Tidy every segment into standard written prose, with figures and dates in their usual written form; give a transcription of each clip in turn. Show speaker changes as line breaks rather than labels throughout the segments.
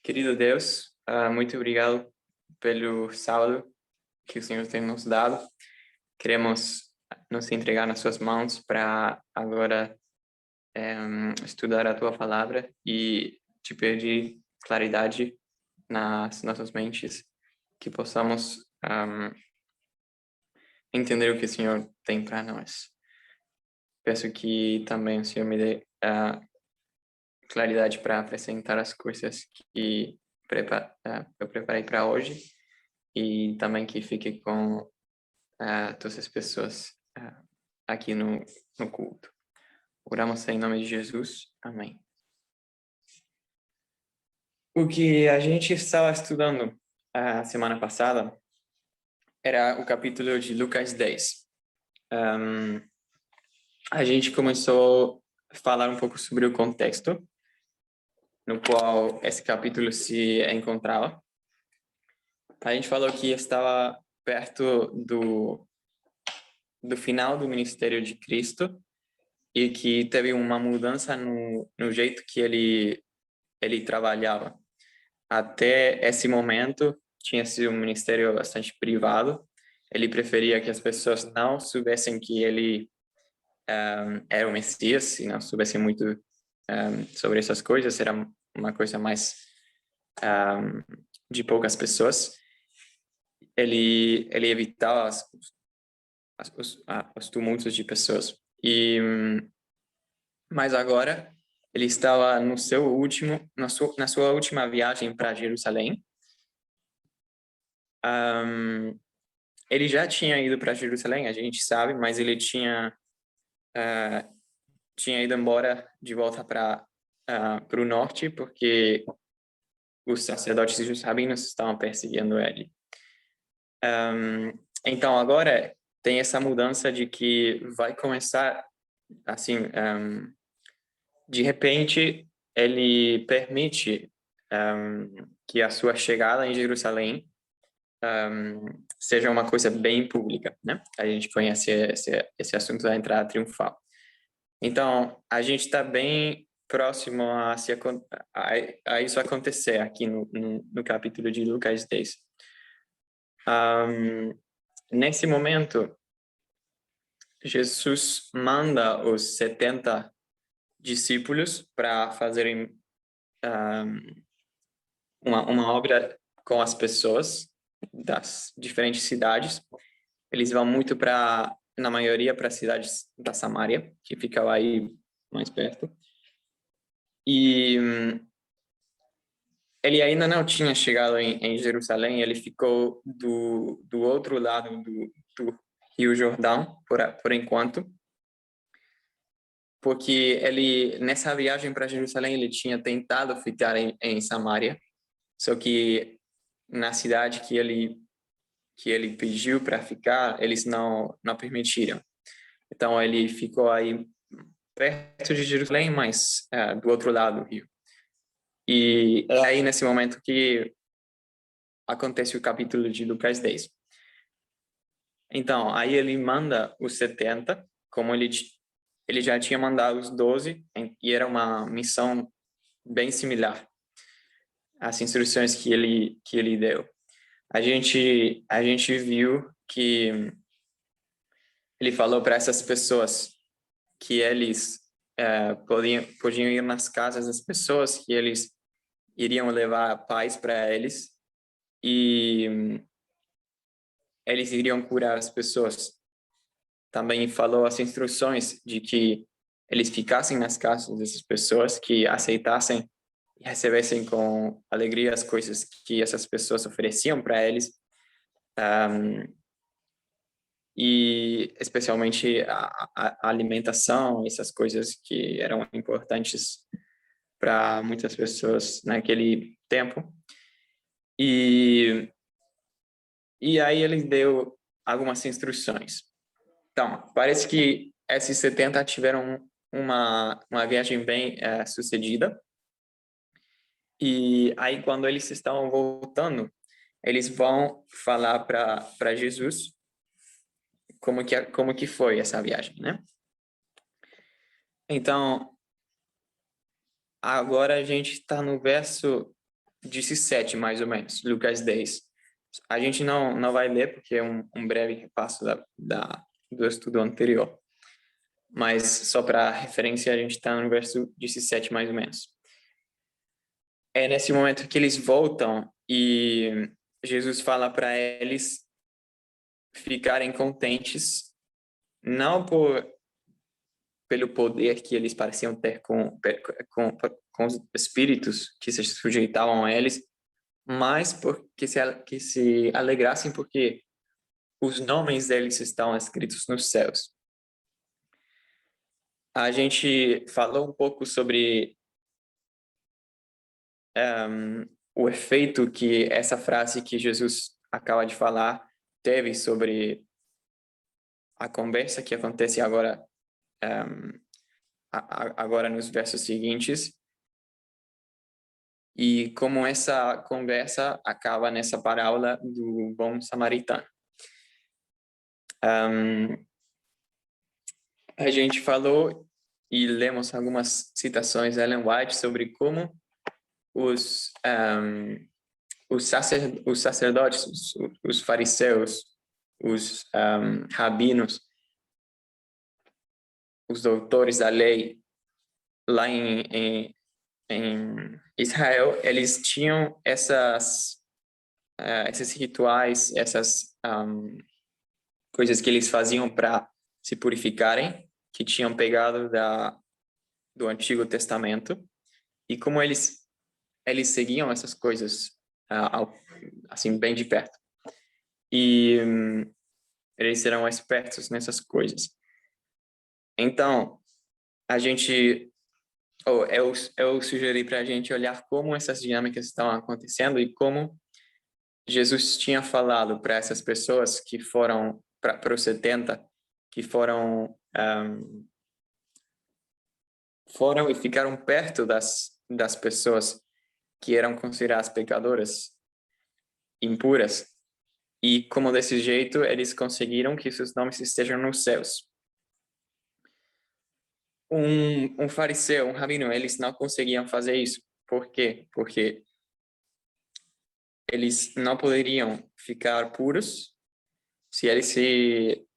Querido Deus, muito obrigado pelo sábado que o Senhor tem nos dado. Queremos nos entregar nas suas mãos para agora estudar a tua palavra e te pedir claridade nas nossas mentes, que possamos entender o que o Senhor tem para nós. Peço que também o Senhor me dê claridade para apresentar as coisas que eu preparei para hoje e também que fique com todas as pessoas aqui no culto. Oramos em nome de Jesus. Amém. O que a gente estava estudando a semana passada era o capítulo de Lucas 10. A gente começou a falar um pouco sobre o contexto no qual esse capítulo se encontrava. A gente falou que estava perto do final do ministério de Cristo e que teve uma mudança no jeito que ele trabalhava. Até esse momento, tinha sido um ministério bastante privado. Ele preferia que as pessoas não soubessem que ele era o Messias e não soubessem muito sobre essas coisas. Era uma coisa mais de poucas pessoas. Ele evitava os tumultos de pessoas. Mas agora ele estava na sua última viagem para Jerusalém. Ele já tinha ido para Jerusalém, a gente sabe, mas ele tinha ido embora de volta para o norte, porque os sacerdotes e os rabinos estavam perseguindo ele. Então agora tem essa mudança de que vai começar assim, de repente ele permite que a sua chegada em Jerusalém seja uma coisa bem pública, né? A gente conhece esse assunto da entrada triunfal. Então, a gente está bem próximo a isso acontecer aqui no capítulo de Lucas 10. Nesse momento, Jesus manda os 70 discípulos para fazerem uma obra com as pessoas das diferentes cidades. Eles vão muito na maioria, para as cidades da Samaria, que ficava aí mais perto. E ele ainda não tinha chegado em Jerusalém, ele ficou do outro lado do Rio Jordão, por enquanto, porque ele, nessa viagem para Jerusalém, ele tinha tentado ficar em Samaria, só que na cidade que ele pediu para ficar, eles não permitiram. Então ele ficou aí perto de Jerusalém, mas do outro lado do rio. E é aí nesse momento que acontece o capítulo de Lucas 10. Então, aí ele manda os 70, como ele já tinha mandado os 12, e era uma missão bem similar às instruções que ele deu. A gente viu que ele falou para essas pessoas que eles podiam ir nas casas das pessoas, que eles iriam levar paz para eles e eles iriam curar as pessoas. Também falou as instruções de que eles ficassem nas casas dessas pessoas, que aceitassem e recebessem com alegria as coisas que essas pessoas ofereciam para eles. E especialmente a alimentação, essas coisas que eram importantes para muitas pessoas naquele tempo. E aí ele deu algumas instruções. Então, parece que esses 70 tiveram uma viagem bem sucedida. E aí, quando eles estão voltando, eles vão falar para Jesus como que foi essa viagem, né? Então, agora a gente está no verso 17, mais ou menos, Lucas 10. A gente não vai ler porque é um breve repasso do estudo anterior. Mas só para referência, a gente está no verso 17, mais ou menos. É nesse momento que eles voltam e Jesus fala para eles ficarem contentes, não pelo poder que eles pareciam ter com os espíritos que se sujeitavam a eles, mas que se alegrassem porque os nomes deles estão escritos nos céus. A gente falou um pouco sobre o efeito que essa frase que Jesus acaba de falar teve sobre a conversa que acontece agora, agora nos versos seguintes, e como essa conversa acaba nessa parábola do bom samaritano. A gente falou e lemos algumas citações de Ellen White sobre como os sacerdotes, os fariseus, os rabinos, os doutores da lei, lá em Israel, eles tinham esses rituais, essas coisas que eles faziam para se purificarem, que tinham pegado do Antigo Testamento, e como eles seguiam essas coisas assim bem de perto. E eles serão espertos nessas coisas. Então, eu sugeri para a gente olhar como essas dinâmicas estão acontecendo e como Jesus tinha falado para essas pessoas que foram, para os 70, que foram e ficaram perto das pessoas que eram consideradas pecadoras, impuras, e como desse jeito eles conseguiram que seus nomes estejam nos céus. Um fariseu, um rabino, eles não conseguiam fazer isso. Por quê? Porque eles não poderiam ficar puros se eles se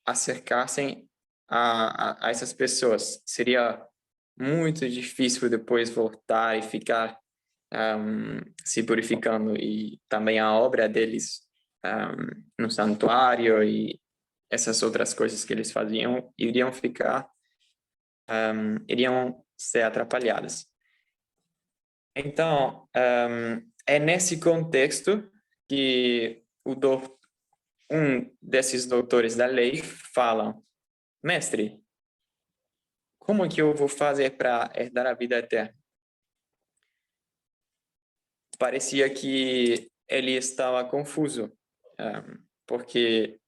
acercassem a essas pessoas. Seria muito difícil depois voltar e ficar se purificando, e também a obra deles no santuário e essas outras coisas que eles faziam iriam ser atrapalhadas. Então, é nesse contexto que um desses doutores da lei fala: mestre, como é que eu vou fazer para herdar a vida eterna? Parecia que ele estava confuso, porque,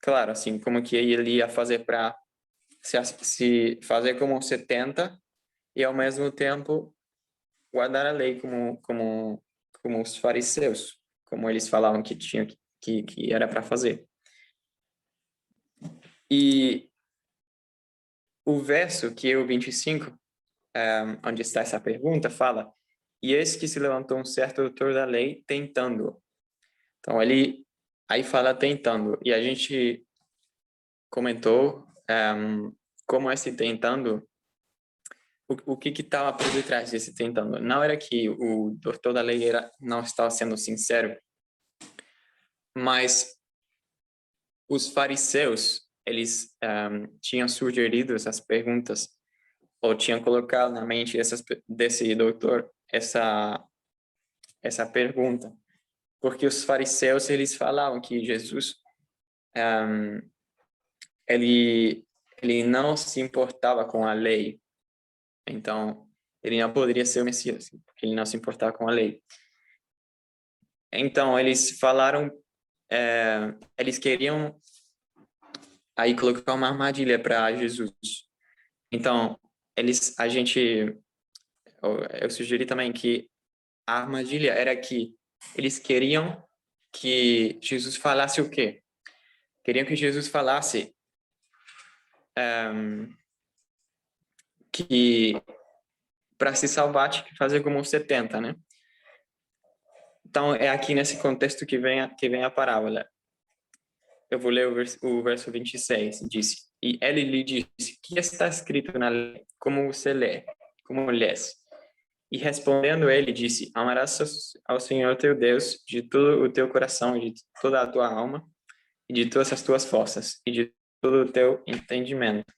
claro, assim, como que ele ia fazer para se fazer como 70 e, ao mesmo tempo, guardar a lei como os fariseus, como eles falavam que tinha que era para fazer. E o verso, que é o 25, onde está essa pergunta, fala: e eis que se levantou um certo doutor da lei tentando. Então, ele aí fala tentando, e a gente comentou como esse tentando, o que estava por detrás desse tentando. Não era que o doutor da lei não estava sendo sincero, mas os fariseus, eles tinham sugerido essas perguntas, ou tinham colocado na mente desse doutor essa pergunta, porque os fariseus, eles falavam que Jesus ele não se importava com a lei, então ele não poderia ser o Messias, porque ele não se importava com a lei. Então eles falaram, eles queriam aí colocar uma armadilha para Jesus. Então eu sugeri também que a armadilha era que eles queriam que Jesus falasse o quê? Queriam que Jesus falasse que para se salvar, tinha que fazer como os 70, né? Então, é aqui nesse contexto que vem a parábola. Eu vou ler o verso 26. Disse, e ele lhe disse, que está escrito na lei? Como você lê? Como lês? E respondendo ele, disse, amarás ao Senhor teu Deus de todo o teu coração, de toda a tua alma, e de todas as tuas forças, e de todo o teu entendimento,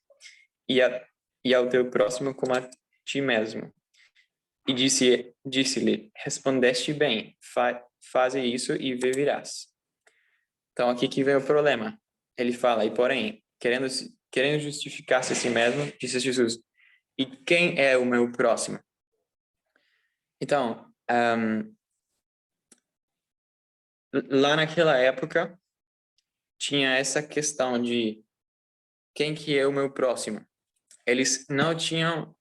e ao teu próximo como a ti mesmo. E disse-lhe, respondeste bem, faze isso e viverás. Então, aqui que vem o problema. Ele fala, e porém, querendo justificar-se a si mesmo, disse Jesus, e quem é o meu próximo? Então, lá naquela época, tinha essa questão de quem que é o meu próximo. Eles não tinham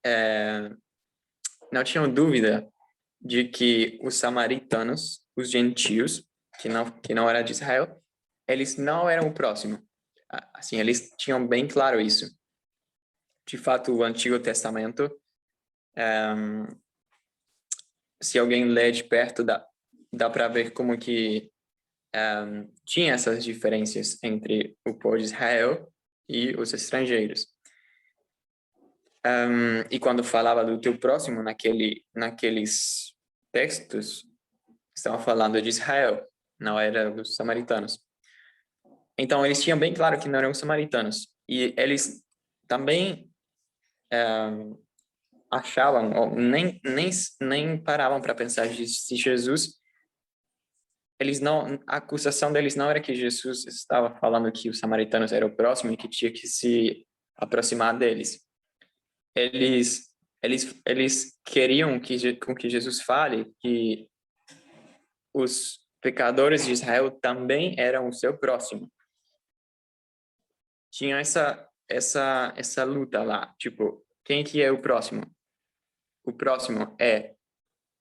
dúvida de que os samaritanos, os gentios, que não era de Israel, eles não eram o próximo. Assim, eles tinham bem claro isso. De fato, o Antigo Testamento, se alguém lê de perto, dá para ver como que tinha essas diferenças entre o povo de Israel e os estrangeiros. E quando falava do teu próximo, naqueles textos, estavam falando de Israel, não era dos samaritanos. Então, eles tinham bem claro que não eram os samaritanos. E eles também achavam, ou nem paravam para pensar se Jesus, a acusação deles não era que Jesus estava falando que os samaritanos eram o próximo e que tinha que se aproximar deles. Eles queriam com que Jesus fale que os pecadores de Israel também eram o seu próximo. Tinha essa luta lá, tipo, quem que é o próximo? O próximo é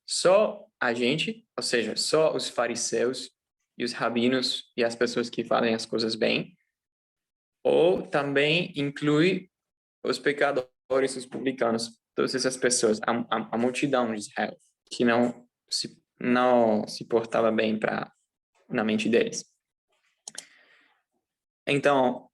só a gente, ou seja, só os fariseus e os rabinos e as pessoas que fazem as coisas bem, ou também inclui os pecadores, os publicanos, todas essas pessoas, a multidão de Israel, que não se portava bem na mente deles. Então,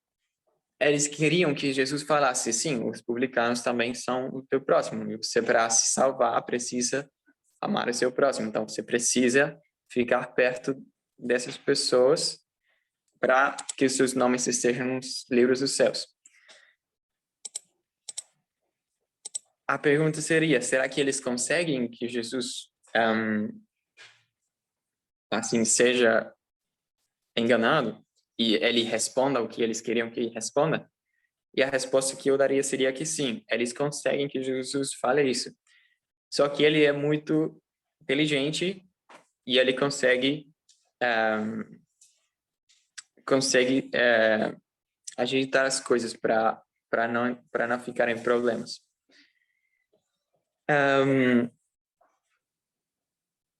eles queriam que Jesus falasse, sim, os publicanos também são o teu próximo, e você, para se salvar, precisa amar o seu próximo. Então, você precisa ficar perto dessas pessoas para que os seus nomes estejam nos livros dos céus. A pergunta seria, será que eles conseguem que Jesus assim seja enganado e ele responda o que eles queriam que ele responda? E a resposta que eu daria seria que sim, eles conseguem que Jesus fale isso. Só que ele é muito inteligente e ele consegue ajeitar as coisas para não ficarem problemas.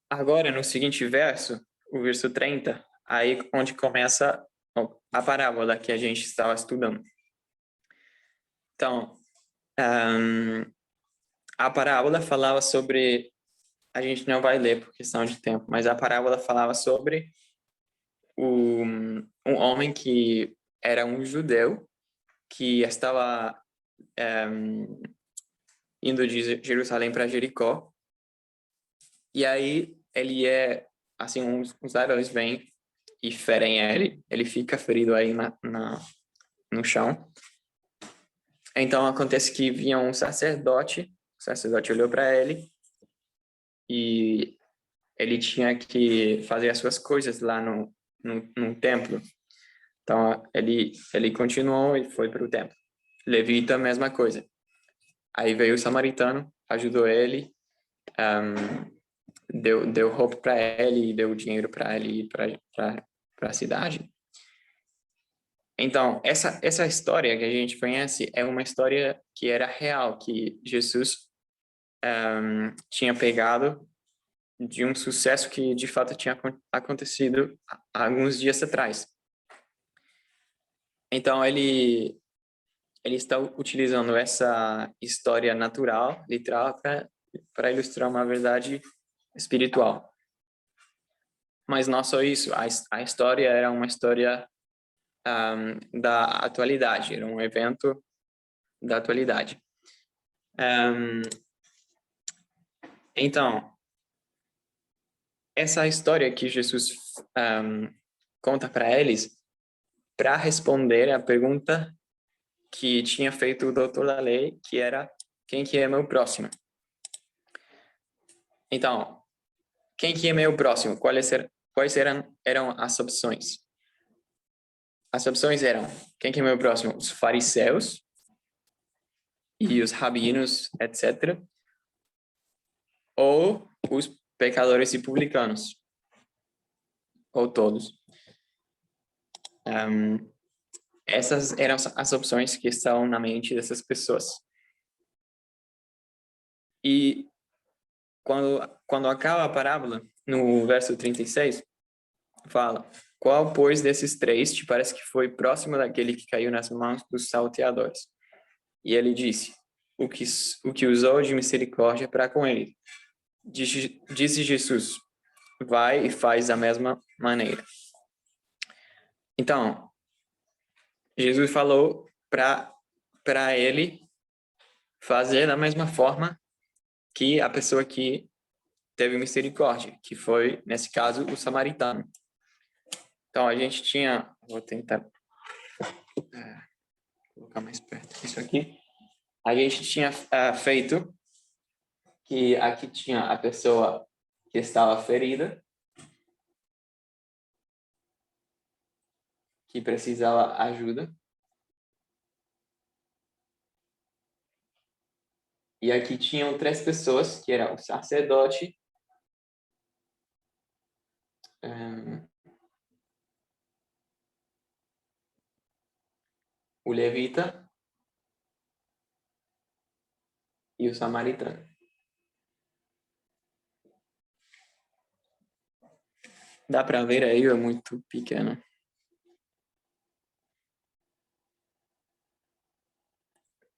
Agora, no seguinte verso, o verso 30, aí onde começa a parábola que a gente estava estudando. Então, a parábola falava sobre, a gente não vai ler por questão de tempo, mas a parábola falava sobre um homem que era um judeu que estava indo de Jerusalém para Jericó, e aí assim, uns ladrões vêm e ferem ele fica ferido aí no chão. Então acontece que vinha um sacerdote, o sacerdote olhou para ele e ele tinha que fazer as suas coisas lá no templo. Então ele continuou e foi para o templo. Levita, a mesma coisa. Aí veio o samaritano, ajudou ele, deu roupa para ele, deu dinheiro para ele ir para a cidade. Então, essa história que a gente conhece é uma história que era real, que Jesus tinha pegado de um sucesso que de fato tinha acontecido há alguns dias atrás. Então, ele está utilizando essa história natural, literal, para para ilustrar uma verdade espiritual. Mas não só isso, a história era uma história da atualidade, era um evento da atualidade. Então, essa história que Jesus conta para eles, para responder a pergunta que tinha feito o doutor da lei, que era: quem que é meu próximo? Então, quem que é meu próximo? Quais eram as opções? As opções eram: quem que é meu próximo? Os fariseus e os rabinos, etc. Ou os pecadores e publicanos. Ou todos. Essas eram as opções que estão na mente dessas pessoas. E quando acaba a parábola, no verso 36, fala: qual, pois, desses três te parece que foi próximo daquele que caiu nas mãos dos salteadores? E ele disse: o que usou de misericórdia para com ele. Disse Jesus: vai e faz da mesma maneira. Então, Jesus falou para ele fazer da mesma forma que a pessoa que teve misericórdia, que foi, nesse caso, o samaritano. Então, a gente tinha... Vou tentar colocar mais perto isso aqui. A gente tinha feito que aqui tinha a pessoa que estava ferida, que precisava ajuda. E aqui tinham três pessoas, que era o sacerdote, o levita e o samaritano. Dá para ver aí, é muito pequeno.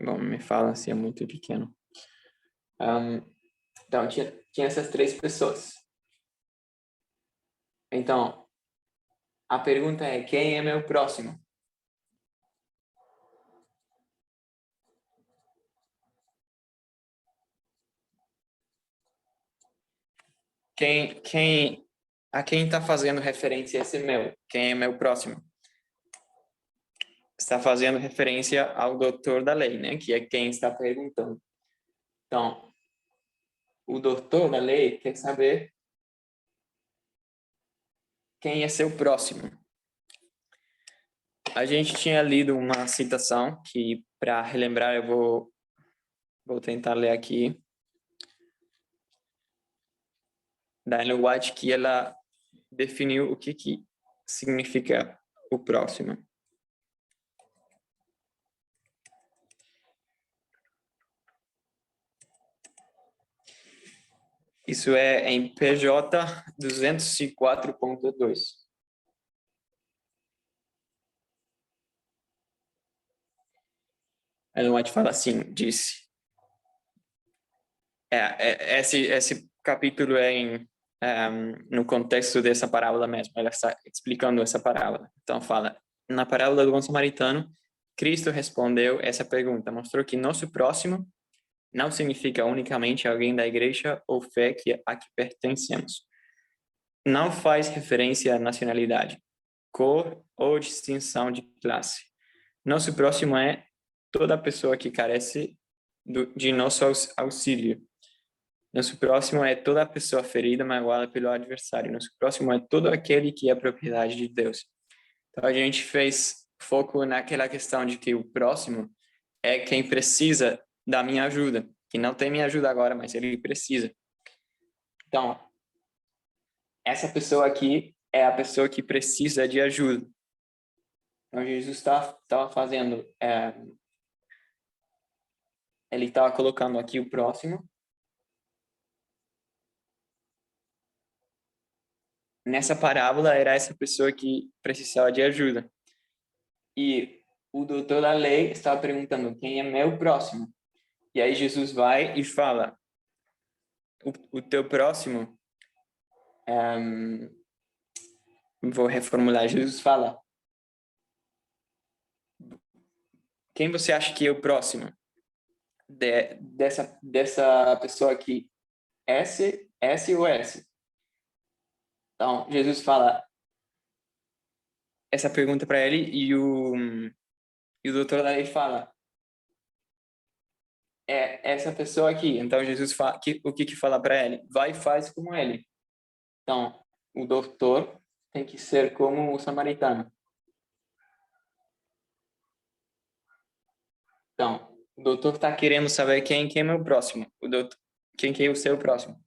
Bom, me fala se é muito pequeno. Então, tinha essas três pessoas. Então, a pergunta é: quem é meu próximo? A quem está fazendo referência esse meu? Quem é meu próximo? Está fazendo referência ao doutor da lei, né? Que é quem está perguntando. Então, o doutor da lei quer saber quem é seu próximo. A gente tinha lido uma citação que, para relembrar, eu vou tentar ler aqui, da Ellen White, que ela definiu o que significa o próximo. Isso é em PJ 204.2. Ellen White fala assim, disse. Esse capítulo é no contexto dessa parábola mesmo. Ela está explicando essa parábola. Então fala: na parábola do bom samaritano, Cristo respondeu essa pergunta, mostrou que nosso próximo não significa unicamente alguém da igreja ou fé a que pertencemos. Não faz referência à nacionalidade, cor ou distinção de classe. Nosso próximo é toda pessoa que carece de nosso auxílio. Nosso próximo é toda pessoa ferida, magoada pelo adversário. Nosso próximo é todo aquele que é propriedade de Deus. Então, a gente fez foco naquela questão de que o próximo é quem precisa da minha ajuda, que não tem minha ajuda agora, mas ele precisa. Então, essa pessoa aqui é a pessoa que precisa de ajuda. Então, Jesus estava fazendo... ele estava colocando aqui o próximo. Nessa parábola, era essa pessoa que precisava de ajuda. E o doutor da lei estava perguntando: quem é meu próximo? E aí Jesus vai e fala: o teu próximo, vou reformular, Jesus fala, quem você acha que é o próximo dessa pessoa aqui? S ou S? Então, Jesus fala essa pergunta para ele e o doutor da lei fala, é essa pessoa aqui. Então, Jesus fala, o que fala para ele? Vai e faz como ele. Então, o doutor tem que ser como o samaritano. Então, o doutor está querendo saber quem é meu próximo. Quem que é o seu próximo.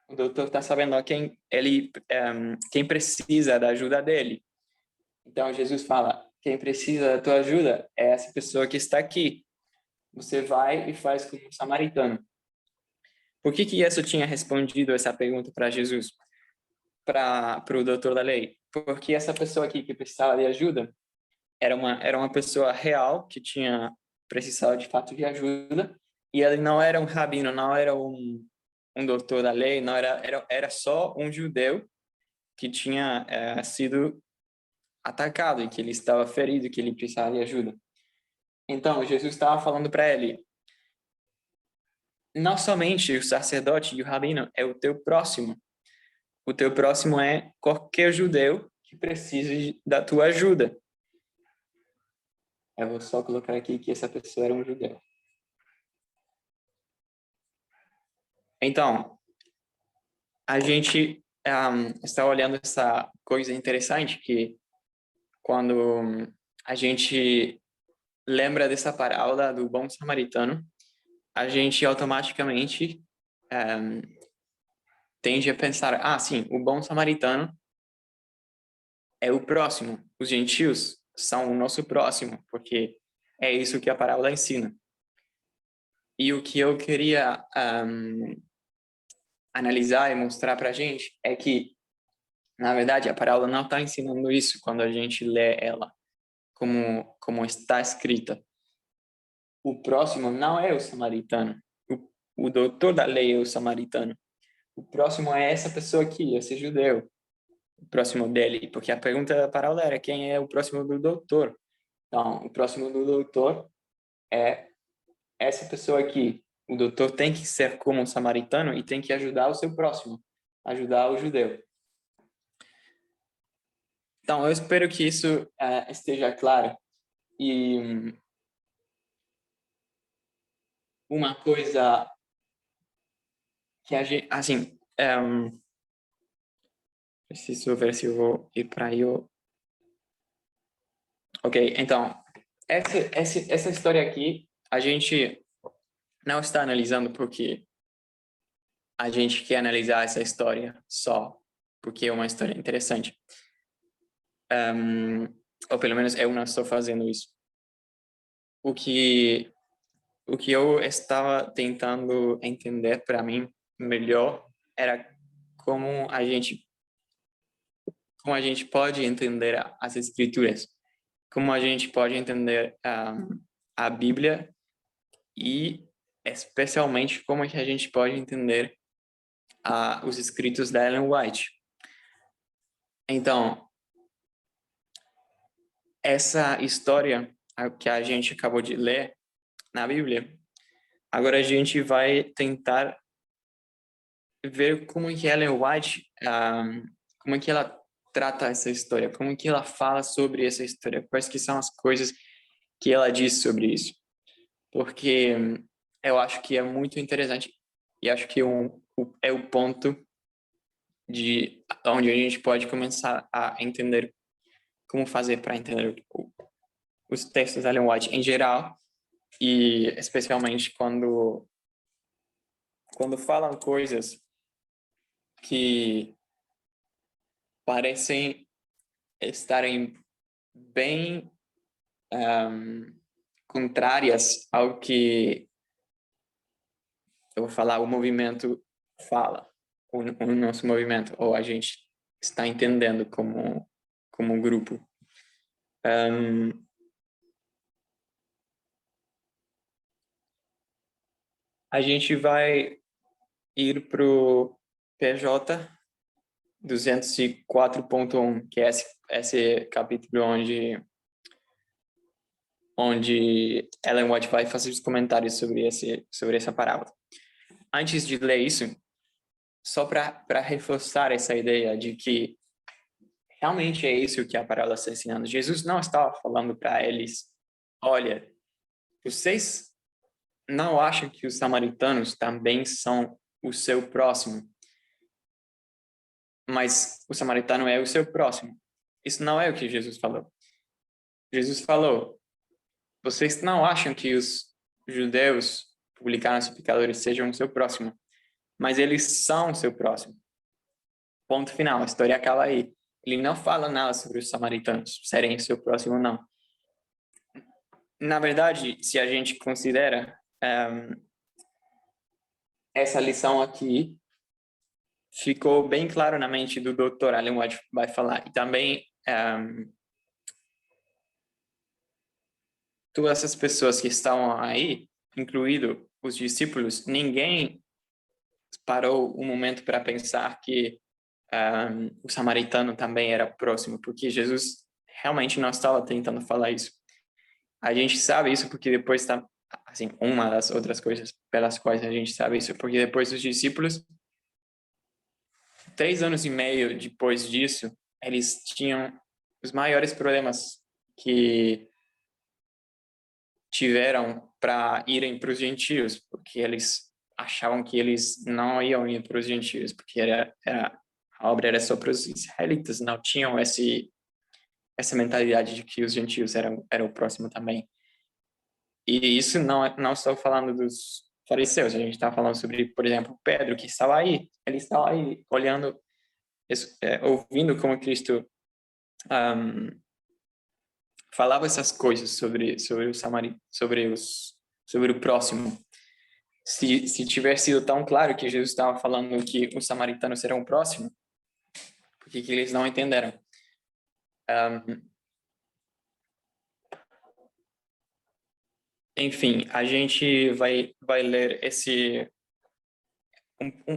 O doutor está sabendo quem precisa da ajuda dele. Então, Jesus fala, quem precisa da tua ajuda é essa pessoa que está aqui. Você vai e faz como um samaritano. Por que Jesus tinha respondido essa pergunta para Jesus? Para o doutor da lei? Porque essa pessoa aqui que precisava de ajuda era uma pessoa real que tinha precisado de fato de ajuda e ele não era um rabino, não era um doutor da lei, não era só um judeu que tinha sido atacado e que ele estava ferido, que ele precisava de ajuda. Então, Jesus estava falando para ele, não somente o sacerdote e o rabino, é o teu próximo. O teu próximo é qualquer judeu que precise da tua ajuda. Eu vou só colocar aqui que essa pessoa era um judeu. Então, a gente está olhando essa coisa interessante que quando a gente lembra dessa parábola do bom samaritano, a gente automaticamente tende a pensar, sim, o bom samaritano é o próximo. Os gentios são o nosso próximo, porque é isso que a parábola ensina. E o que eu queria analisar e mostrar para a gente é que, na verdade, a parábola não está ensinando isso quando a gente lê ela como está escrita. O próximo não é o samaritano. O doutor da lei é o samaritano. O próximo é essa pessoa aqui, esse judeu. O próximo dele, porque a pergunta da parábola era quem é o próximo do doutor. Então, o próximo do doutor é essa pessoa aqui. O doutor tem que ser como um samaritano e tem que ajudar o seu próximo, ajudar o judeu. Então, eu espero que isso esteja claro. E uma coisa que a gente, assim, preciso ver se eu vou ir para aí. Ok, então, essa história aqui, a gente não está analisando porque a gente quer analisar essa história só porque é uma história interessante. Ou pelo menos eu não estou fazendo isso. O que eu estava tentando entender para mim melhor era como a gente pode entender as escrituras, como a gente pode entender a Bíblia e especialmente como é que a gente pode entender os escritos da Ellen White. Então, essa história que a gente acabou de ler na Bíblia, agora a gente vai tentar ver como é que Ellen White, como é que ela trata essa história, como é que ela fala sobre essa história, quais que são as coisas que ela diz sobre isso. Porque eu acho que é muito interessante e acho que é o ponto de onde a gente pode começar a entender como fazer para entender os textos da Ellen White em geral e especialmente quando falam coisas que parecem estarem bem contrárias ao que eu vou falar, o movimento fala, o nosso movimento, ou a gente está entendendo como grupo. A gente vai ir para o PJ 204.1, que é esse capítulo onde Ellen White vai fazer os comentários sobre essa parábola. Antes de ler isso, só para reforçar essa ideia de que realmente é isso que a parábola está ensinando. Jesus não estava falando para eles, olha, vocês não acham que os samaritanos também são o seu próximo, mas o samaritano é o seu próximo. Isso não é o que Jesus falou. Jesus falou, vocês não acham que os judeus, publicanos e pecadores, sejam o seu próximo, mas eles são o seu próximo. Ponto final, a história acaba aí. Ele não fala nada sobre os samaritanos serem o seu próximo, não. Na verdade, se a gente considera essa lição aqui, ficou bem claro na mente do Dr. Ellen White vai falar. E também todas essas pessoas que estavam aí, incluído os discípulos, ninguém parou um momento para pensar que o samaritano também era próximo, porque Jesus realmente não estava tentando falar isso. A gente sabe isso porque depois está, assim, uma das outras coisas pelas quais a gente sabe isso, porque depois os discípulos, 3 anos e meio depois disso, eles tinham os maiores problemas que tiveram para irem para os gentios, porque eles achavam que eles não iam ir para os gentios, porque a obra era só para os israelitas, não tinham essa mentalidade de que os gentios eram o próximo também. E isso não estou falando dos fariseus, a gente está falando sobre, por exemplo, Pedro, que estava aí, ele estava aí olhando, ouvindo como Cristo falava essas coisas sobre o próximo. Se tivesse sido tão claro que Jesus estava falando que os samaritanos serão o próximo, por que eles não entenderam? Enfim, a gente vai ler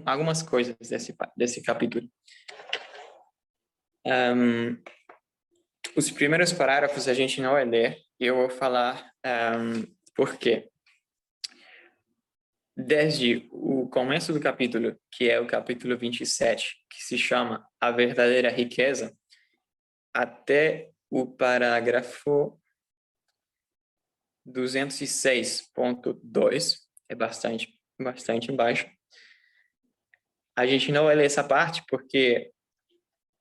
algumas coisas desse capítulo. Os primeiros parágrafos a gente não vai ler, e eu vou falar por quê. Desde o começo do capítulo, que é o capítulo 27, que se chama A Verdadeira Riqueza, até o parágrafo 206.2, é bastante embaixo. A gente não vai ler essa parte porque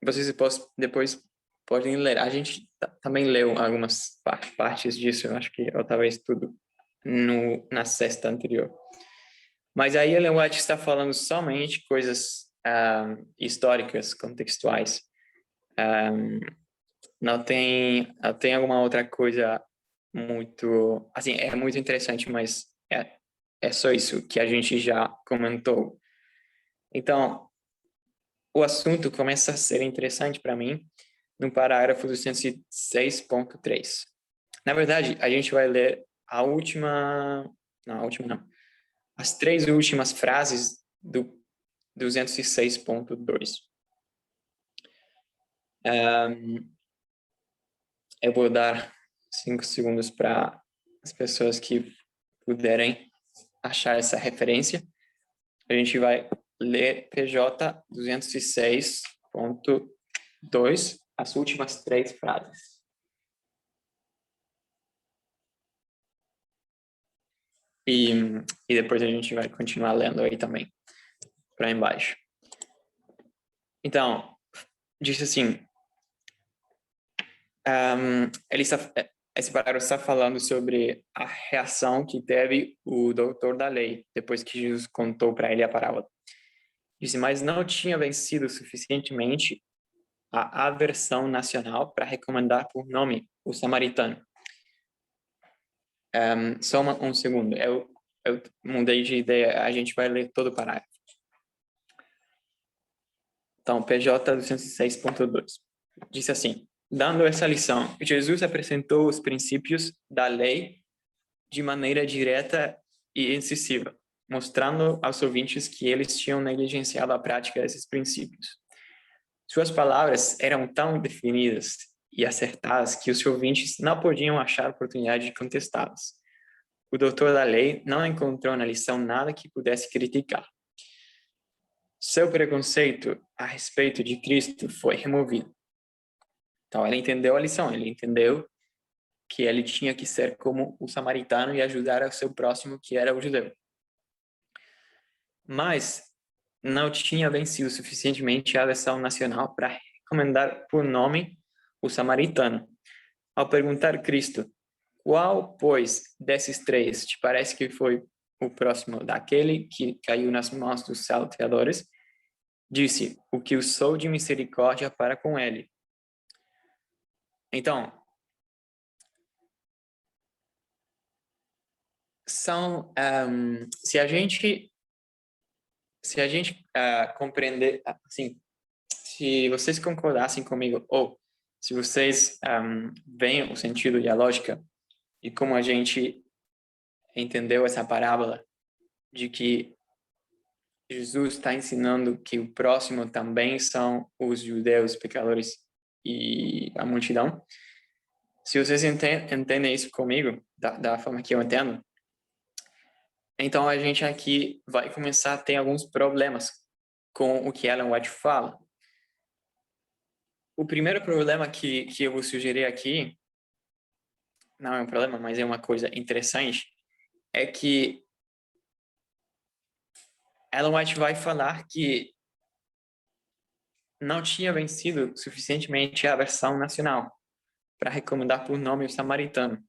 vocês depois podem ler. A gente também leu algumas partes disso, eu acho que eu talvez tudo na sexta anterior. Mas aí Ellen White está falando somente coisas históricas, contextuais. Não tem alguma outra coisa muito... Assim, é muito interessante, mas é só isso que a gente já comentou. Então, o assunto começa a ser interessante para mim no parágrafo 206.3. Na verdade, a gente vai ler as 3 últimas frases do 206.2. Eu vou dar 5 segundos para as pessoas que puderem achar essa referência. A gente vai ler PJ 206.2, as últimas 3 frases. E depois a gente vai continuar lendo aí também, para embaixo. Então, disse assim, esse parágrafo está falando sobre a reação que teve o doutor da lei, depois que Jesus contou para ele a parábola. Disse, mas não tinha vencido suficientemente a aversão nacional para recomendar por nome o samaritano. Só um segundo, eu mudei de ideia, a gente vai ler todo o parágrafo. Então, PJ 206.2. Disse assim, dando essa lição, Jesus apresentou os princípios da lei de maneira direta e incisiva. mostrando aos ouvintes que eles tinham negligenciado a prática desses princípios. Suas palavras eram tão definidas e acertadas que os ouvintes não podiam achar oportunidade de contestá-las. O doutor da lei não encontrou na lição nada que pudesse criticar. Seu preconceito a respeito de Cristo foi removido. Então, ele entendeu a lição, ele entendeu que ele tinha que ser como o samaritano e ajudar o seu próximo, que era o judeu. Mas não tinha vencido suficientemente a versão nacional para recomendar por nome o samaritano. Ao perguntar Cristo, qual, pois, desses três te parece que foi o próximo daquele que caiu nas mãos dos salteadores? Disse, o que usou de misericórdia para com ele. Então, se a gente compreender, assim, se vocês concordassem comigo, ou se vocês veem o sentido e a lógica e como a gente entendeu essa parábola de que Jesus está ensinando que o próximo também são os judeus pecadores e a multidão. Se vocês entendem isso comigo, da forma que eu entendo, então a gente aqui vai começar a ter alguns problemas com o que Ellen White fala. O primeiro problema que eu vou sugerir aqui, não é um problema, mas é uma coisa interessante, é que Ellen White vai falar que não tinha vencido suficientemente a versão nacional para recomendar por nome o samaritano.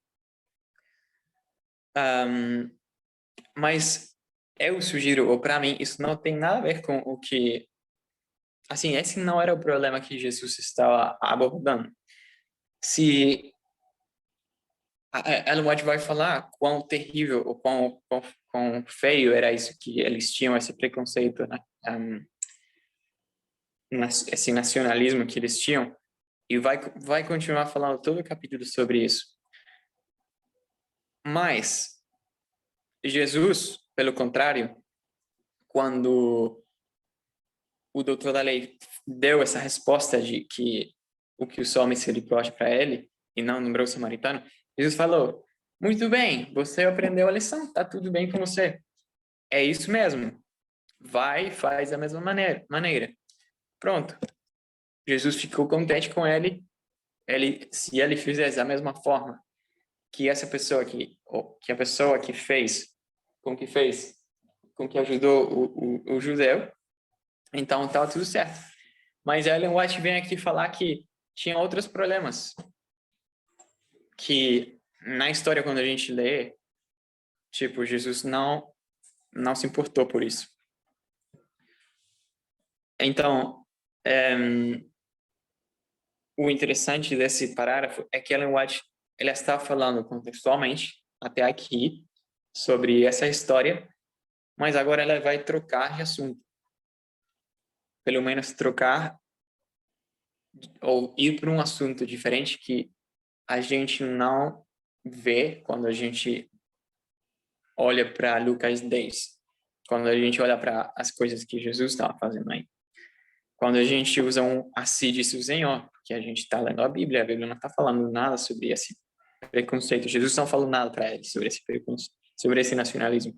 Mas eu sugiro, ou para mim, isso não tem nada a ver com o que... Assim, esse não era o problema que Jesus estava abordando. Se Ellen White vai falar quão terrível, ou quão feio era isso, que eles tinham esse preconceito, né? Esse nacionalismo que eles tinham, e vai continuar falando todo o capítulo sobre isso. Mas Jesus, pelo contrário, quando o doutor da lei deu essa resposta de que o que usou a misericórdia para ele e não lembrou o samaritano, Jesus falou, muito bem, você aprendeu a lição, tá tudo bem com você. É isso mesmo. Vai e faz da mesma maneira. Pronto. Jesus ficou contente com ele. Se ele fizesse da mesma forma que essa pessoa aqui, ou que a pessoa que fez, com que ajudou o judeu, então estava tudo certo. Mas Ellen White vem aqui falar que tinha outros problemas, que na história quando a gente lê, tipo, Jesus não se importou por isso. Então, o interessante desse parágrafo é que Ellen White ela está falando contextualmente até aqui sobre essa história, mas agora ela vai trocar de assunto. Pelo menos trocar ou ir para um assunto diferente que a gente não vê quando a gente olha para Lucas 10, quando a gente olha para as coisas que Jesus estava fazendo aí. Quando a gente usa assim disse o Senhor, porque a gente está lendo a Bíblia não está falando nada sobre esse preconceito. Jesus não falou nada para ele sobre esse preconceito, sobre esse nacionalismo.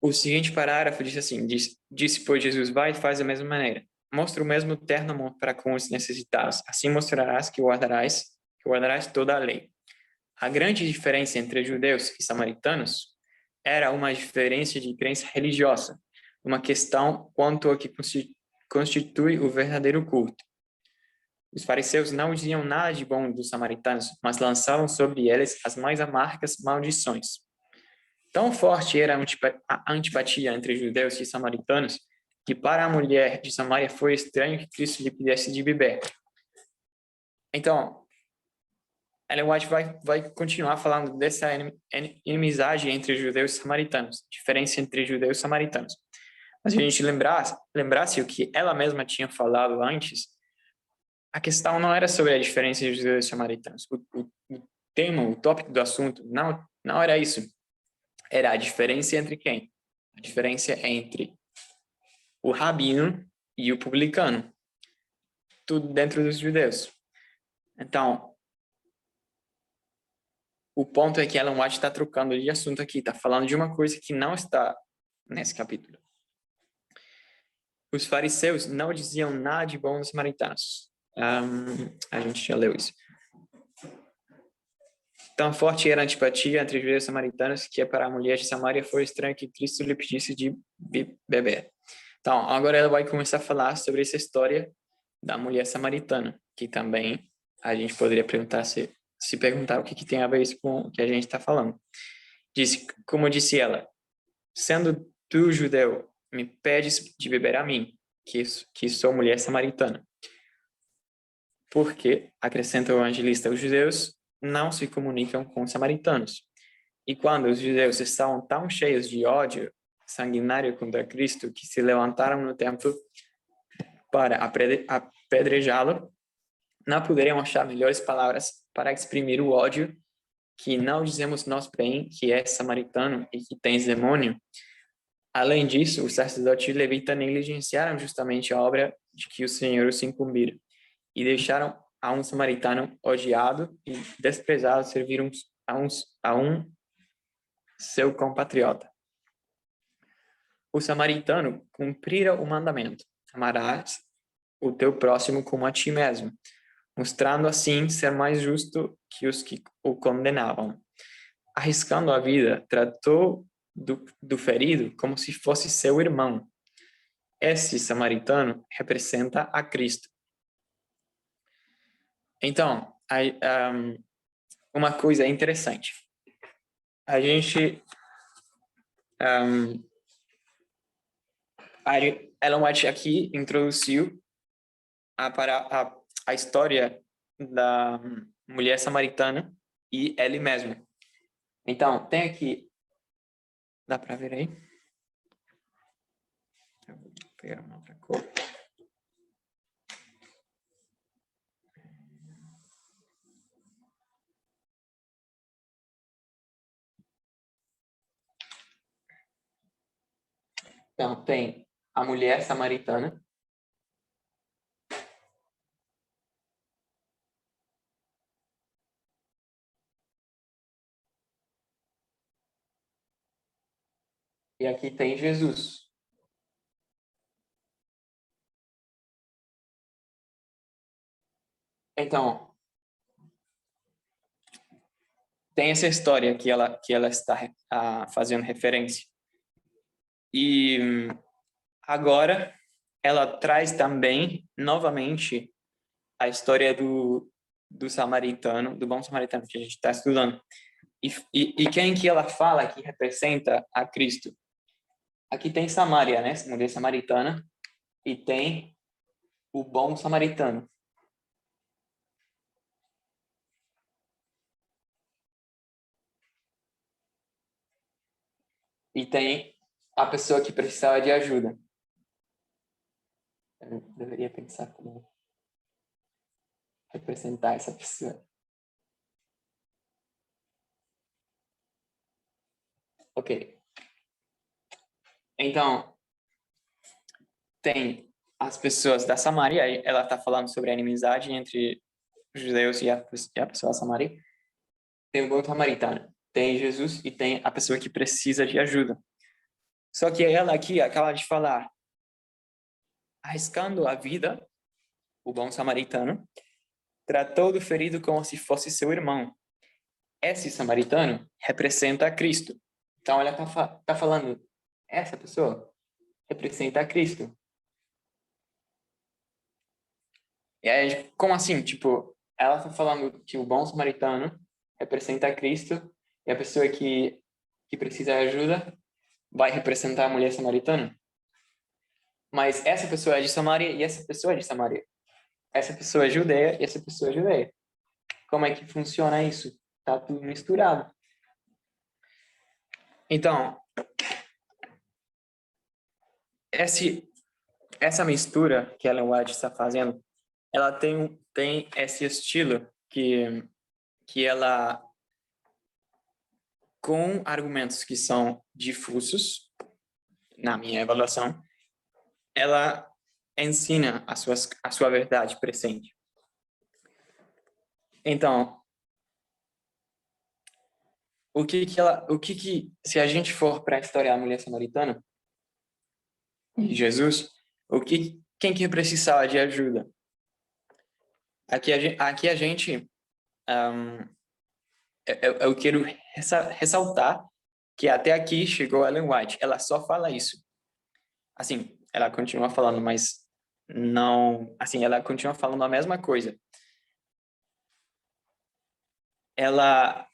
O seguinte parágrafo diz assim, disse pois Jesus, vai e faz da mesma maneira. Mostra o mesmo terno amor para com os necessitados. Assim mostrarás que guardarás toda a lei. A grande diferença entre judeus e samaritanos era uma diferença de crença religiosa, uma questão quanto ao que constitui o verdadeiro culto. Os fariseus não diziam nada de bom dos samaritanos, mas lançavam sobre eles as mais amargas maldições. Tão forte era a antipatia entre judeus e samaritanos que para a mulher de Samaria foi estranho que Cristo lhe pedisse de beber. Então, Ellen White vai continuar falando dessa inimizade entre judeus e samaritanos, diferença entre judeus e samaritanos. Mas se a gente lembrasse o que ela mesma tinha falado antes, a questão não era sobre a diferença entre judeus e samaritanos. O tema, o tópico do assunto, não era isso. era a diferença entre quem? A diferença entre o rabino e o publicano. Tudo dentro dos judeus. Então, o ponto é que Ellen White está trocando de assunto aqui, está falando de uma coisa que não está nesse capítulo. Os fariseus não diziam nada de bom dos samaritanos. A gente já leu isso. Tão forte era a antipatia entre judeus e samaritanos que para a mulher de Samaria foi estranho que Cristo lhe pedisse de beber. Então, agora ela vai começar a falar sobre essa história da mulher samaritana, que também a gente poderia perguntar se perguntar o que tem a ver isso com o que a gente está falando. Como disse ela, sendo tu judeu, me pedes de beber a mim, que sou mulher samaritana. Porque, acrescenta o evangelista, os judeus não se comunicam com os samaritanos. E quando os judeus estavam tão cheios de ódio sanguinário contra Cristo que se levantaram no templo para apedrejá-lo, não poderiam achar melhores palavras para exprimir o ódio que não dizemos nós bem que é samaritano e que tem demônio. Além disso, os sacerdotes e levitas negligenciaram justamente a obra de que o Senhor os incumbira e deixaram a um samaritano odiado e desprezado servir a um seu compatriota. O samaritano cumprira o mandamento: amarás o teu próximo como a ti mesmo, mostrando assim ser mais justo que os que o condenavam. Arriscando a vida, tratou do ferido como se fosse seu irmão. Esse samaritano representa a Cristo. Então, uma coisa interessante. A gente... Ellen White aqui introduziu a história da mulher samaritana e ele mesmo. Então, tem aqui... Dá para ver aí? Eu vou pegar uma outra cor. Então, tem a mulher samaritana. E aqui tem Jesus. Então, tem essa história que ela está fazendo referência. E agora ela traz também, novamente, a história do samaritano, do bom samaritano que a gente está estudando. E quem que ela fala que representa a Cristo? Aqui tem Samaria, né? Mulher samaritana. E tem o bom samaritano. E tem a pessoa que precisava de ajuda. Eu deveria pensar como representar essa pessoa. Ok. Então, tem as pessoas da Samaria, ela está falando sobre a inimizade entre os judeus e a pessoa da Samaria. Tem o bom samaritano, tem Jesus e tem a pessoa que precisa de ajuda. Só que ela aqui acaba de falar, arriscando a vida, o bom samaritano tratou do ferido como se fosse seu irmão. Esse samaritano representa a Cristo. Então ela tá falando, essa pessoa representa a Cristo. E aí, como assim? Tipo, ela tá falando que o bom samaritano representa a Cristo e a pessoa que precisa de ajuda vai representar a mulher samaritana. Mas essa pessoa é de Samaria e essa pessoa é de Samaria. Essa pessoa é judeia e essa pessoa é judeia. Como é que funciona isso? Tá tudo misturado. Então, essa mistura que Ellen White está fazendo, ela tem esse estilo que ela com argumentos que são difusos, na minha avaliação, ela ensina a sua verdade presente. Então, se a gente for para a história da mulher samaritana e Jesus, quem que precisava de ajuda? Aqui a gente, eu quero ressaltar que até aqui chegou Ellen White. Ela só fala isso. Assim, ela continua falando, mas não, assim, ela continua falando a mesma coisa. Ela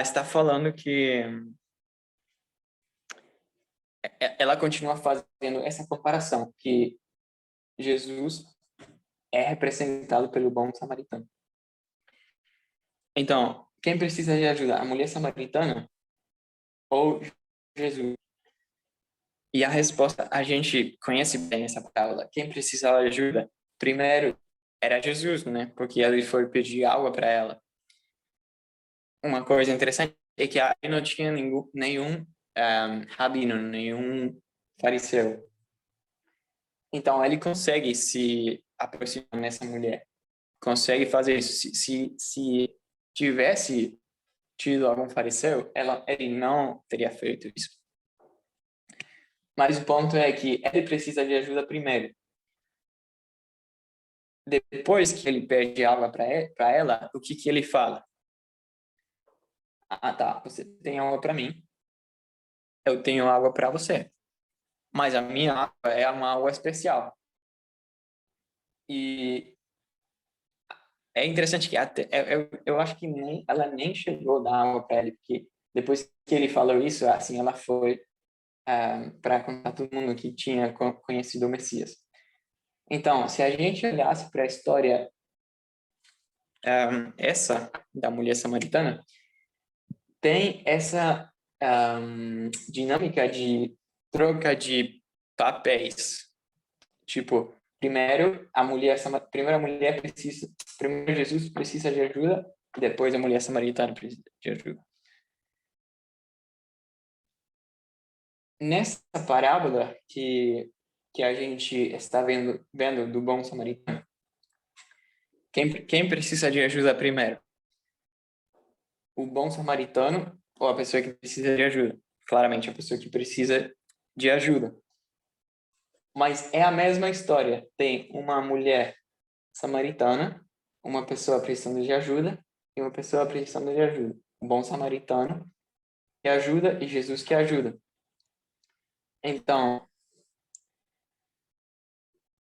está falando que ela continua fazendo essa comparação, que Jesus é representado pelo bom samaritano. Então, quem precisa de ajuda? A mulher samaritana ou Jesus? E a resposta, a gente conhece bem essa parábola. Quem precisava de ajuda? Primeiro, era Jesus, né? Porque ele foi pedir água para ela. Uma coisa interessante é que aí não tinha nenhum rabino, nenhum fariseu. Então, ele consegue se aproximar dessa mulher. Consegue fazer isso. Se tivesse tido algum fariseu, ele não teria feito isso. Mas o ponto é que ele precisa de ajuda primeiro. Depois que ele pede água para ela, o que ele fala? Ah, tá, você tem água para mim, eu tenho água para você. Mas a minha água é uma água especial. E é interessante que eu acho que ela nem chegou a dar água para ele, porque depois que ele falou isso, assim, ela foi para contar todo mundo que tinha conhecido o Messias. Então, se a gente olhasse para a história essa da mulher samaritana, tem essa dinâmica de troca de papéis. Tipo, primeiro Jesus precisa de ajuda, depois a mulher samaritana precisa de ajuda. Nessa parábola que a gente está vendo do bom samaritano, quem precisa de ajuda primeiro? O bom samaritano ou a pessoa que precisa de ajuda? Claramente a pessoa que precisa de ajuda. Mas é a mesma história. Tem uma mulher samaritana, uma pessoa precisando de ajuda e uma pessoa precisando de ajuda. O bom samaritano que ajuda e Jesus que ajuda. Então,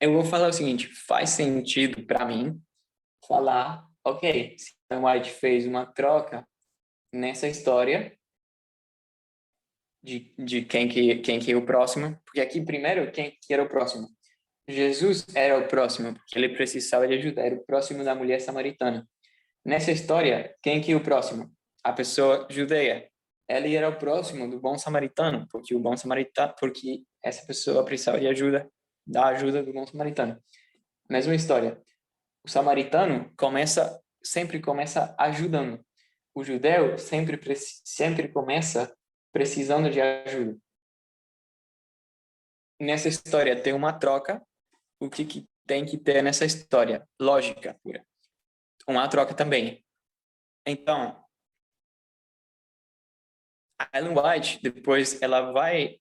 eu vou falar o seguinte, faz sentido para mim falar, ok, se White fez uma troca nessa história de quem que é o próximo, porque aqui primeiro quem que era o próximo? Jesus era o próximo, porque ele precisava de ajuda, era o próximo da mulher samaritana. Nessa história, quem que é o próximo? A pessoa judeia. Ele era o próximo do bom samaritano, porque essa pessoa precisava de ajuda, da ajuda do bom samaritano. Mesma história. O samaritano sempre começa ajudando. O judeu sempre começa precisando de ajuda. Nessa história tem uma troca. O que tem que ter nessa história? Lógica pura. Uma troca também. Então, a Ellen White, depois, ela vai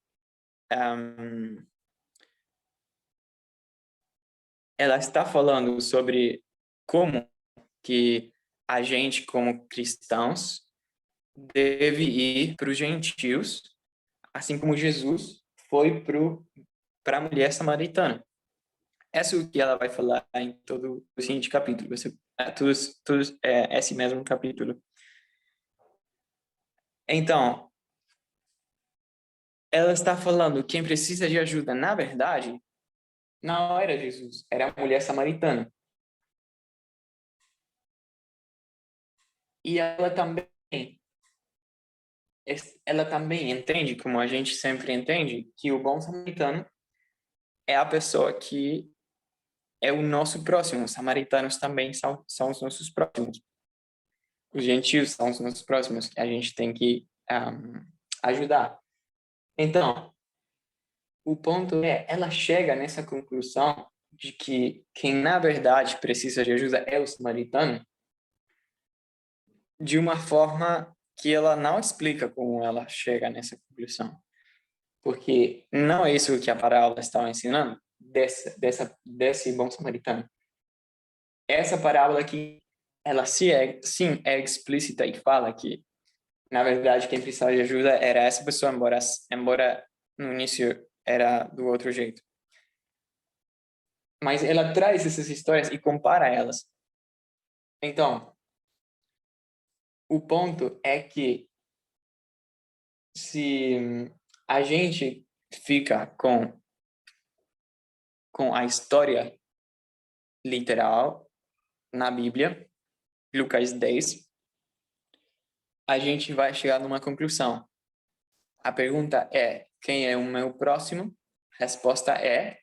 ela está falando sobre como que a gente, como cristãos, deve ir para os gentios, assim como Jesus foi para a mulher samaritana. Essa é o que ela vai falar em todo o seguinte capítulo. Esse mesmo capítulo. Então, ela está falando quem precisa de ajuda, na verdade, não era Jesus, era a mulher samaritana. E ela também entende, como a gente sempre entende, que o bom samaritano é a pessoa que é o nosso próximo. Os samaritanos também são os nossos próximos. os gentios são os nossos próximos que a gente tem que ajudar. Então, o ponto é, ela chega nessa conclusão de que quem na verdade precisa de ajuda é o samaritano, de uma forma que ela não explica como ela chega nessa conclusão. Porque não é isso que a parábola está ensinando desse bom samaritano. Essa parábola aqui, ela sim é explícita e fala que, na verdade, quem precisava de ajuda era essa pessoa, embora no início era do outro jeito. Mas ela traz essas histórias e compara elas. Então, o ponto é que se a gente fica com a história literal na Bíblia, Lucas 10, a gente vai chegar numa conclusão. A pergunta é, quem é o meu próximo? A resposta é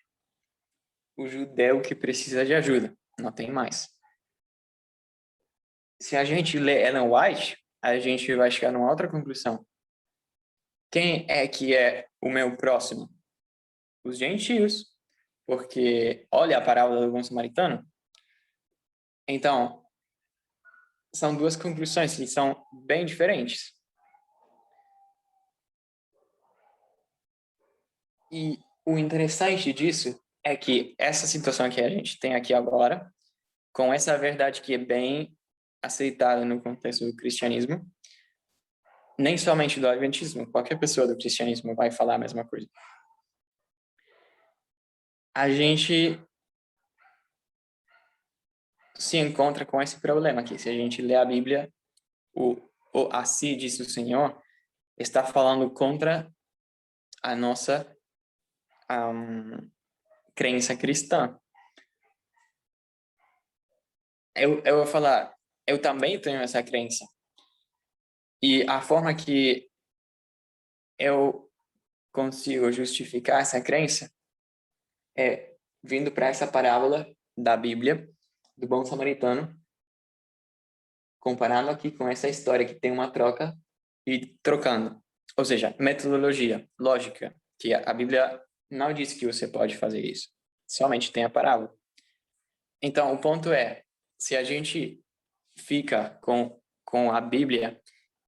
o judeu que precisa de ajuda. Não tem mais. Se a gente lê Ellen White, a gente vai chegar numa outra conclusão. Quem é que é o meu próximo? Os gentios. Porque olha a parábola do bom samaritano. Então, são duas conclusões que são bem diferentes. E o interessante disso é que essa situação que a gente tem aqui agora, com essa verdade que é bem aceitada no contexto do cristianismo, nem somente do adventismo, qualquer pessoa do cristianismo vai falar a mesma coisa. A gente se encontra com esse problema aqui. Se a gente lê a Bíblia, o assim diz o Senhor, está falando contra a nossa crença cristã. Eu vou falar, eu também tenho essa crença. E a forma que eu consigo justificar essa crença é vindo para essa parábola da Bíblia, do bom samaritano, comparando aqui com essa história que tem uma troca e trocando. Ou seja, metodologia, lógica, que a Bíblia não diz que você pode fazer isso. Somente tem a parábola. Então, o ponto é, se a gente fica com a Bíblia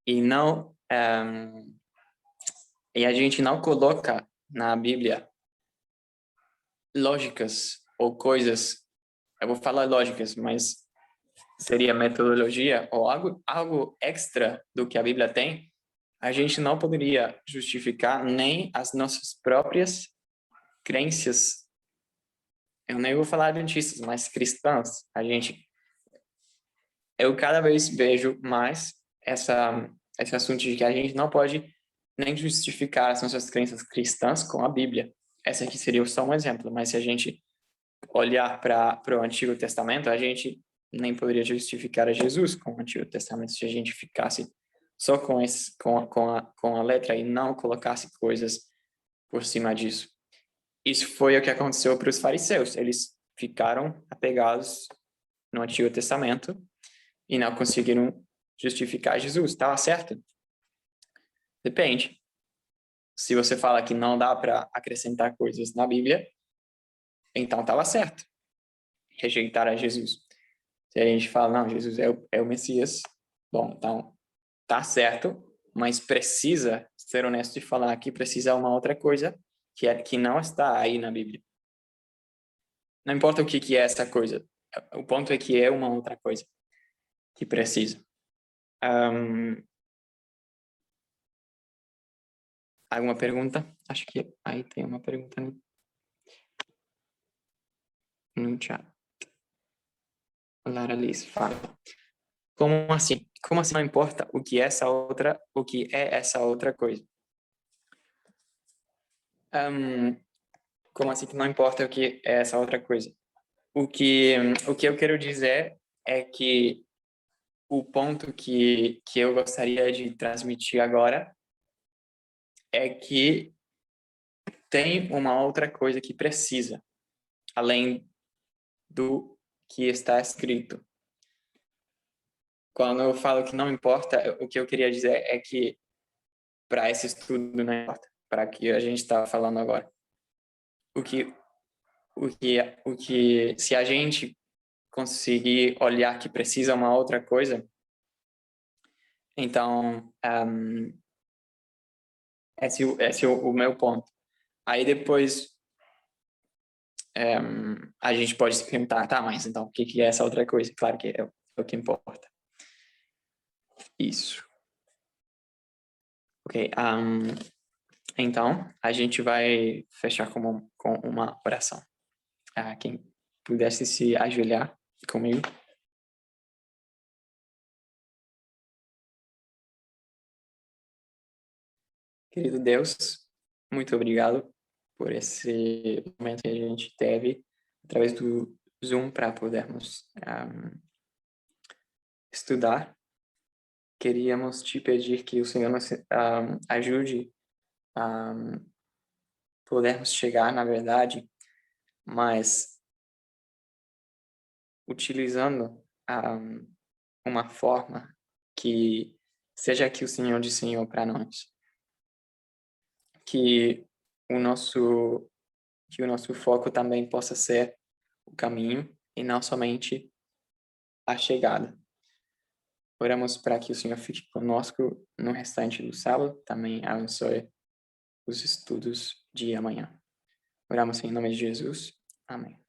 e não e a gente não coloca na Bíblia lógicas ou coisas, eu vou falar lógicas, mas seria metodologia ou algo extra do que a Bíblia tem, a gente não poderia justificar nem as nossas próprias crenças. Eu nem vou falar adventistas, mas cristãs. Eu cada vez vejo mais esse assunto de que a gente não pode nem justificar as nossas crenças cristãs com a Bíblia. Essa aqui seria só um exemplo, mas se a gente olhar para o Antigo Testamento, a gente nem poderia justificar a Jesus com o Antigo Testamento se a gente ficasse só com a letra e não colocasse coisas por cima disso. Isso foi o que aconteceu para os fariseus. Eles ficaram apegados no Antigo Testamento e não conseguiram justificar Jesus. Estava certo? Depende. Se você fala que não dá para acrescentar coisas na Bíblia, então estava certo. Rejeitar a Jesus. Se a gente fala, não, Jesus é o Messias, bom, então tá certo, mas precisa ser honesto e falar que precisa uma outra coisa que não está aí na Bíblia. Não importa o que é essa coisa, o ponto é que é uma outra coisa que precisa. Alguma pergunta? Acho que aí tem uma pergunta no chat. Lara Liz fala. Como assim? Como assim não importa o que é essa outra coisa? Como assim que não importa o que é essa outra coisa? O que eu quero dizer é que o ponto que eu gostaria de transmitir agora é que tem uma outra coisa que precisa, além do que está escrito. quando eu falo que não importa, o que eu queria dizer é que para esse estudo não importa, para que a gente está falando agora. O que, se a gente conseguir olhar que precisa uma outra coisa, então esse é o meu ponto. Aí depois a gente pode se perguntar, tá, mas então o que é essa outra coisa? Claro que é o que importa. Isso. Ok. Então, a gente vai fechar com uma oração. Quem pudesse se ajoelhar comigo. Querido Deus, muito obrigado por esse momento que a gente teve através do Zoom para podermos estudar. Queríamos te pedir que o Senhor nos ajude a podermos chegar na verdade, mas utilizando uma forma que seja aqui o Senhor de Senhor para nós. Que o nosso foco também possa ser o caminho e não somente a chegada. Oramos para que o Senhor fique conosco no restante do sábado, também abençoe os estudos de amanhã. Oramos em nome de Jesus. Amém.